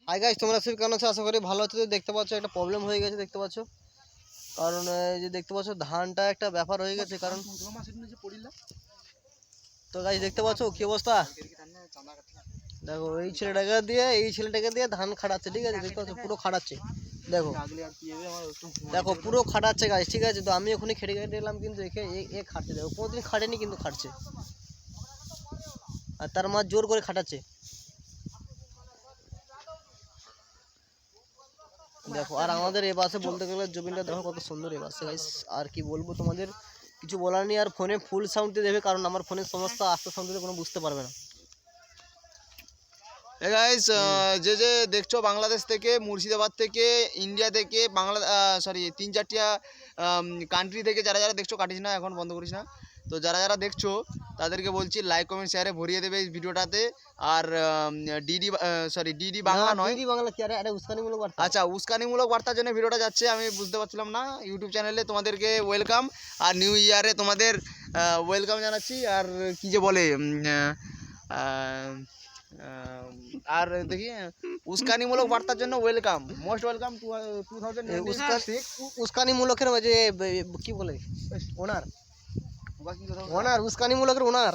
Hi guys, তোমরা সব কেমন আছো? আশা করি ভালো আছো। তো দেখতে পাচ্ছ একটা প্রবলেম হয়ে গেছে, দেখতে পাচ্ছ। কারণ এই যে দেখতে পাচ্ছ ধানটা একটা ব্যাপার হয়ে গেছে। কারণ তো গাইস দেখতে পাচ্ছ কি অবস্থা। দেখো এই ছেলেটাকে দিয়ে ধান খাটাচ্ছে, ঠিক আছে? দেখতে পাচ্ছ পুরো খাটাচ্ছে। দেখো দেখো পুরো খাটাচ্ছে গাইস, ঠিক আছে? তো আমি ওখানে খেটে খেটে এলাম, কিন্তু এ খাটছে। দেখো কোনোদিন খাটেনি, কিন্তু খাটছে। আর তার মা জোর করে খাটাচ্ছে। দেখো আর আমাদের এ বাসে বলতে গেলে জমিনটা দেখো কত সুন্দর এ বাসে গাইস। আর কি বলবো তোমাদের, কিছু বলার নেই। আর ফোনে ফুল সাউন্ড দেবে, কারণ আমার ফোনের সমস্যা, আস্তে সাউন্ড দিলে কোনো বুঝতে পারবে না। গাইস, যে যে দেখছো বাংলাদেশ থেকে, মুর্শিদাবাদ থেকে, ইন্ডিয়া থেকে, বাংলা সরি 3-4টা কান্ট্রি থেকে যারা যারা দেখছো, কাটিস না এখন, বন্ধ করিস না। তো যারা যারা দেখছো তাদেরকে বলছি লাইক কমেন্ট শেয়ারে ভরিয়ে দেবে এই ভিডিওটাতে। আর ডিডি বাংলা নয়, দিদি বাংলা কি? আরে আরে উস্কানিমূলক বার্তা। আচ্ছা, উস্কানিমূলক বার্তার জন্য ভিডিওটা যাচ্ছে, আমি বুঝতে পারছিলাম না। ইউটিউব চ্যানেলে তোমাদেরকে ওয়েলকাম, আর নিউ ইয়ারে তোমাদের ওয়েলকাম জানাচ্ছি। আর কি যে বলে আর দেখি, উস্কানিমূলক বার্তার জন্য ওয়েলকাম, মোস্ট ওয়েলকাম 2026। উস্কানিমূলকের যে কি বলে ওনার উস্কানিমূলকের ওনার